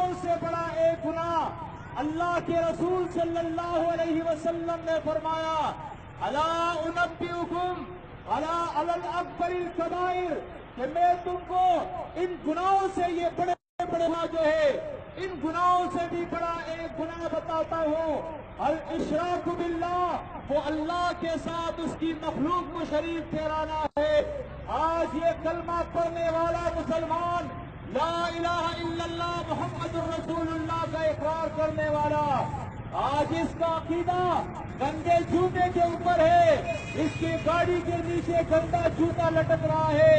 गुनाहों से बड़ा एक गुनाह अल्लाह के रसूल सल्लल्लाहु अलैहि वसल्लम ने फरमाया, अला उनब्बिउकुम अला अलल अकबरिल कबाइर, कि मैं तुमको इन गुनाहों से, ये बड़े बड़े गुनाह जो है, इन गुनाहों से भी बड़ा एक गुनाह बताता हूँ। अल इशराक बिल्लाह, वो अल्लाह के साथ उसकी मखलूक को शरीक ठहराना है। आज ये कलमा पढ़ने वाला मुसलमान, ला इलाहा इल्लल्लाह मुहम्मदुर रसूलुल्लाह का इकरार करने वाला, आज इसका अकीदा गंदे जूते के ऊपर है, इसकी गाड़ी के नीचे गंदा जूता लटक रहा है।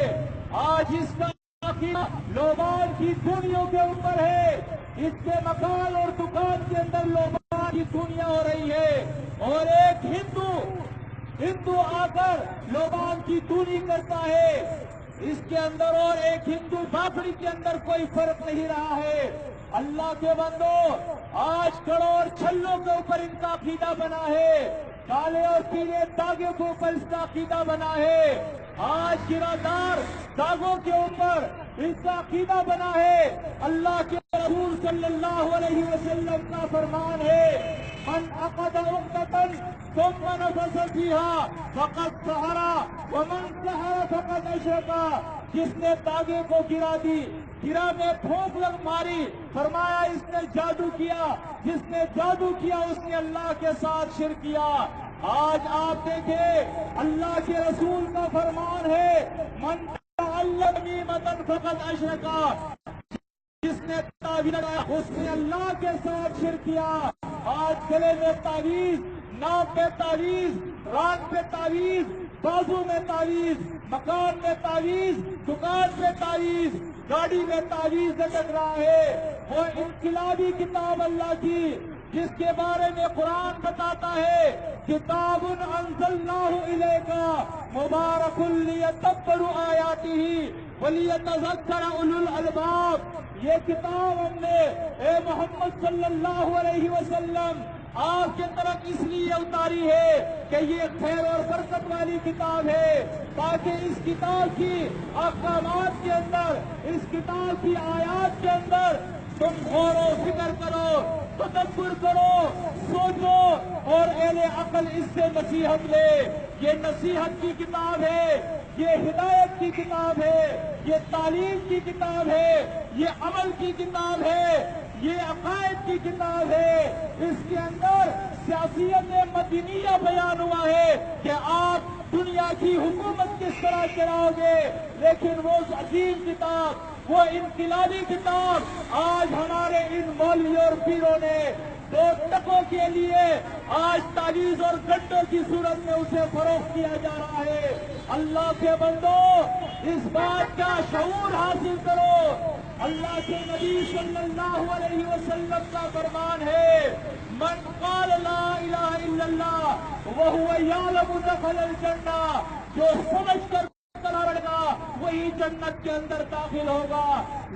आज इसका अकीदा लोबान की दुनिया के ऊपर है, इसके मकान और दुकान के अंदर लोबान की दुनिया हो रही है, और एक हिंदू आकर लोबान की दूरी करता है, इसके अंदर और एक हिंदू बाकड़ी के अंदर कोई फर्क नहीं रहा है। अल्लाह के बंदो, आज करोड़ छल्लों के ऊपर इनका अकीदा बना है, काले और पीले दागे के ऊपर इसका अकीदा बना है। आज गिरादार दागों के ऊपर इसका अकीदा बना है। अल्लाह के रसूल सल्लल्लाहु अलैहि वसल्लम का फरमान है, मन अक़द उक़दतन सुम्मा नफ़ज़ फ़ीहा फ़क़द सहरा व मन सहरा फ़क़द अशरका, जिसने तागे को गिरा में फूंक लग मारी, फरमाया इसने जादू किया, जिसने जादू किया उसने अल्लाह के साथ शिर्क किया। आज आप देखें, अल्लाह के रसूल का फरमान है, मन तअल्लम तमीमतन फ़क़द अशरका, जिसने तावीज़ लगाया उसने अल्लाह के साथ शिर्क किया। आज गले में तावीज़, नाक पे तावीज़, रान पे तावीज़, बाजू में तावीज़, मकान में तावीज़, दुकान पे तावीज़, गाड़ी में तावीज़ लटक रहा है। वो इनकिलाबी किताब अल्लाह की, जिसके बारे में कुरान बताता है, किताबुन अंज़लनाहु इलैका मुबारकुल लियदब्बरू आयातिही व लियतज़क्कर उलुल अलबाब, ये किताब हमने ए मोहम्मद सल्लल्लाहु अलैहि वसल्लम आपके तरफ इसलिए उतारी है कि ये खैर और बरकत वाली किताब है, ताकि इस किताब की अहकामात के अंदर, इस किताब की आयात के अंदर तुम गौर व फिक्र करो, तदब्बुर करो, सोचो और अहले अक्ल इससे नसीहत ले। ये नसीहत की किताब है, ये हिदायत की किताब है, ये तालीम की किताब है, ये अमल की किताब है, ये अकायद की किताब है। इसके अंदर सियासियत मदीनिया बयान हुआ है कि आप दुनिया की हुकूमत किस तरह चलाओगे, लेकिन वो अजीम किताब, वो इनकिलाबी किताब आज हमारे इन मौलवी और पीरों ने 2 टकों के लिए आज तावीज़ और गड्ढों की सूरत में उसे फरोख्त किया जा रहा है। अल्लाह के बंदो, इस बात का शऊर हासिल करो। अल्लाह के नबी सल्लल्लाहु अलैहि वसल्लम का फरमान है, मन क़ाल ला इलाहा इल्लल्लाह व हुवा यअलमु दख़लल जन्नह, जो समझ कर पड़ेगा वही जन्नत के अंदर दाखिल होगा।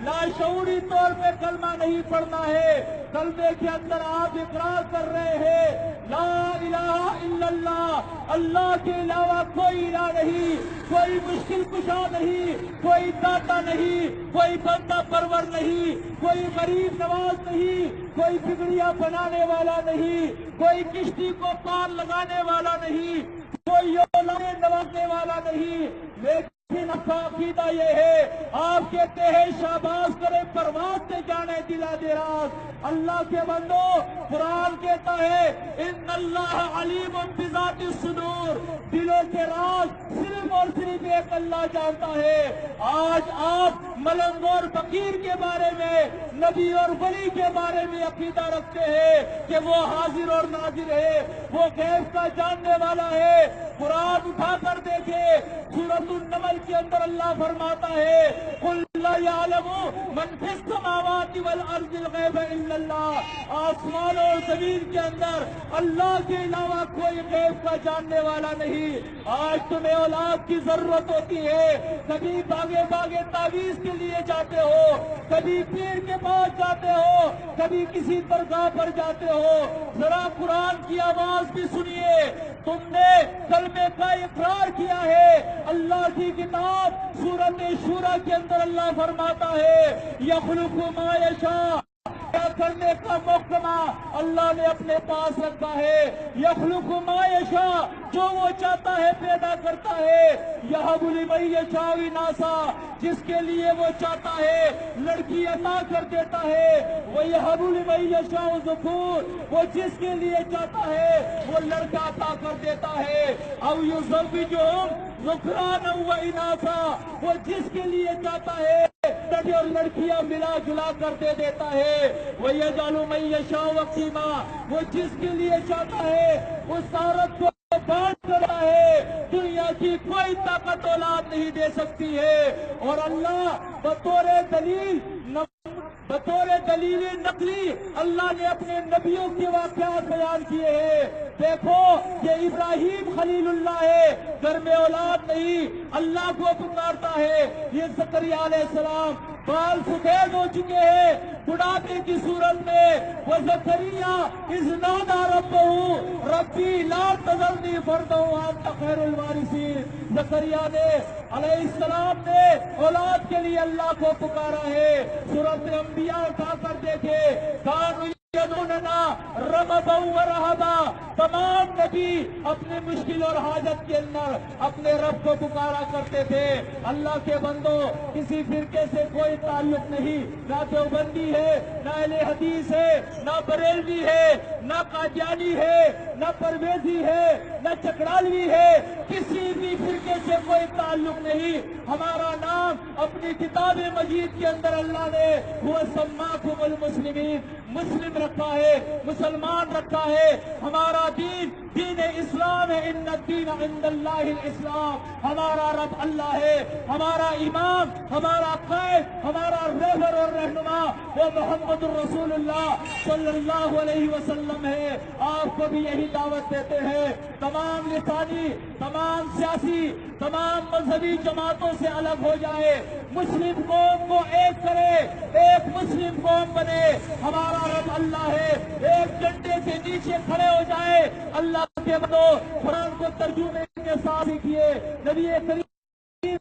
लाशऊरी तौर पे कलमा नहीं पढ़ना है, कलमे के अंदर आप इकरार कर रहे हैं, ला इलाहा इल्लल्लाह, अल्लाह के अलावा कोई इलाह नहीं, कोई मुश्किल कुशा नहीं, कोई दाता नहीं, कोई बंदा परवर नहीं, कोई गरीब नवाज नहीं, कोई बिगड़िया बनाने वाला नहीं, कोई किश्ती को पार लगाने वाला नहीं, कोई औलादे नवाजने वाला नहीं। लेकिन आपका अकीदा ये है, आप कहते हैं शाबाश करे परवाज से जाने दिला दे राज। अल्लाह के बंदो, कुरान कहता है, इन्नल्लाह अलीमुम बिज़ातिस सुदूर, दिलों के राज सिर्फ और सिर्फ एक अल्लाह जानता है। आज आप मलंग और फकीर के बारे में, नबी और वली के बारे में अकीदा रखते हैं कि वो हाजिर और नाजिर है, वो गैब का जानने वाला है। कुरान उठाकर देखे, सूरतुन नमल के अंदर अल्लाह फरमाता है, कुल ला यअलमु मन फिस समावाति वल अर्दिल गैब इल्लल्लाह, आसमान और जमीन के अंदर अल्लाह के अलावा कोई गैब का जानने वाला नहीं। आज तुम्हें औलाद की जरूरत होती है, कभी भागे भागे तावीज के लिए जाते हो, कभी पीर के पास जाते हो, कभी किसी दरगाह पर जाते हो, जरा कुरान की आवाज भी सुनिए। तुमने कलमे का इकरार किया है, अल्लाह की किताब सूरत शूरा के अंदर अल्लाह फरमाता है, यखलुकु मा यशा کرنے کا محکمہ اللہ نے اپنے پاس رکھا ہے۔ یخلق ما یشاء، جو وہ چاہتا ہے پیدا کرتا ہے۔ یہب لمن یشاء اناثا، جس کے لیے وہ چاہتا ہے لڑکی عطا کر دیتا ہے۔ وَيَهَبُ لِمَن يَشَاءُ الذُّكُورَ، وہ جس کے لیے چاہتا ہے وہ لڑکا عطا کر دیتا ہے۔ اَوْ يُزَوِّجُهُمْ ذُكْرَانًا وَإِنَاثًا، وہ جس کے لیے چاہتا ہے لڑکے اور لڑکیاں ملا جلا کر دے دیتا ہے۔ وَيَجْعَلُ مَن يَشَاءُ عَقِيمًا، وہ جس کے لیے چاہتا ہے اس عورت کو بانٹ کرتا ہے۔ دنیا کی کوئی طاقت اولاد نہیں دے سکتی ہے۔ اور اللہ بطور دلیل نقلی اللہ نے اپنے نبیوں کے واقعات بیان کیے ہیں۔ دیکھو یہ ابراہیم خلیل اللہ ہے، گھر میں اولاد نہیں، اللہ کو پکارتا ہے۔ یہ زکریا علیہ السلام بال سفید ہو چکے ہیں بڑھاپے کی صورت میں، وہ زکریا اذ نادى ربه ربی لا تذرنی فردا وانت خیر الوارثین۔ زکریا نے علیہ السلام نے اولاد کے لیے اللہ کو پکارا ہے۔ سورۃ انبیاء اٹھا کر دیکھے، کانوا یدعوننا رغبا ورہبا، تمام نبی اپنے مشکل اور حاجت کے اندر اپنے رب کو پکارا کرتے تھے۔ اللہ کے بندو، کسی فرقے سے کوئی تعلق نہیں، نہ دیوبندی ہے، نہ اہل حدیث ہے، نہ بریلوی ہے، نہ قادیانی ہے، نہ پرویزی ہے، نہ چکڑالوی ہے، کسی بھی فرقے سے کوئی تعلق نہیں۔ ہمارا نام اپنی کتاب مجید کے اندر اللہ نے وہ سماکم المسلمین، مسلم رکھا ہے، مسلمان رکھا ہے۔ ہمارا دین دین اسلام ہے، ان الدین عند اللہ الاسلام۔ ہمارا رب اللہ ہے، ہمارا امام، ہمارا قائد، ہمارا رہبر اور رہنما وہ محمد الرسول اللہ صلی اللہ علیہ وسلم ہے۔ آپ کو بھی یہی دعوت دیتے ہیں، تمام لسانی، تمام سیاسی، تمام مذہبی جماعتوں سے الگ ہو جائے، مسلم قوم کو ایک کرے، ایک مسلم قوم بنے۔ ہمارا رب اللہ ہے، ایک جھنڈے کے نیچے کھڑے ہو جائے۔ اللہ کے بندو، قرآن کو ترجمے کے ساتھ لکھیے، نبی کریم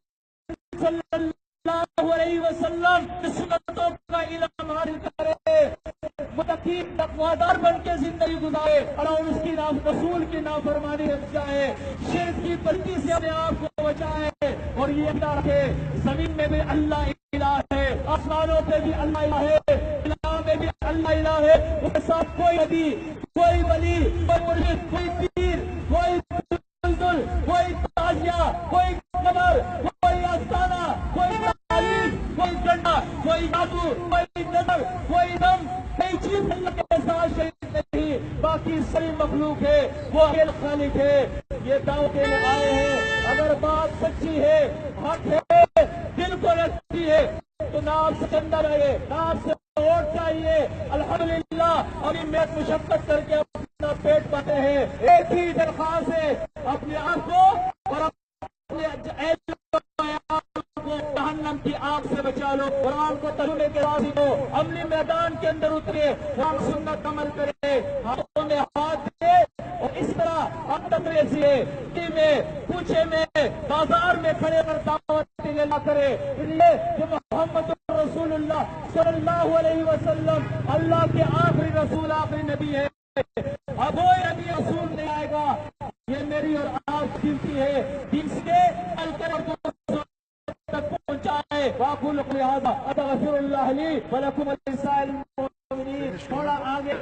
صلی اللہ علیہ وسلم سنتوں کا علم حاصل کرے، متقی تقویدار بن کے زندگی گزارے اور اس کی رسول کی نافرمانی رکھ جائے، شرک کی پلٹی سے اپنے آپ کو بچائے اور یہ عقیدہ رکھے زمین میں بھی اللہ الہ ہے، آسمانوں پہ بھی اللہ الہ ہے، الہ میں بھی اللہ الہ ہے۔ اس کے ساتھ کوئی نبی، کوئی ولی، کوئی مرشد، کوئی پیر، کوئی بلدل، کوئی تازیہ، کوئی قبر، کوئی آستانہ، کوئی تعلیم، کوئی جھنڈا، کوئی جادو، کوئی نظر، کوئی دم، کئی چیز اللہ کے ساتھ شریک نہیں، باقی ساری مخلوق ہے، وہ ایک خالق ہے۔ یہ دعوت کے لیے آئے ہیں، اگر بات سچی ہے، حق ہے، دل کو لگتی ہے تو نام سے چندہ رہے، نام سے ووٹ چاہیے۔ الحمدللہ ابھی محنت مشقت کر کے اپنا پیٹ پاتے ہیں۔ ایک ہی درخواست ہے، اپنے آپ کو اور اپنے کو جہنم کی آگ سے بچا لو۔ قرآن کو ترجمے کے راضی ہو، عملی میدان کے اندر اترے، قرآن سنت عمل کرے، ہاتھوں میں ہاتھ دے اور اس طرح اب میں پوچھے میں بازار میں کھڑے کر دعوت نہ کرے، اس لیے کہ محمد رسول اللہ صلی اللہ علیہ وسلم اللہ کے آخری رسول، آخری نبی ہے۔ اب کوئی نبی رسول نہیں آئے گا، یہ میری اور آپ کی ہے، دن سے تک پہنچائے۔ واقول قولی ھذا استغفر اللہ لی ولکم ولسائر المؤمنین۔ تھوڑا آگے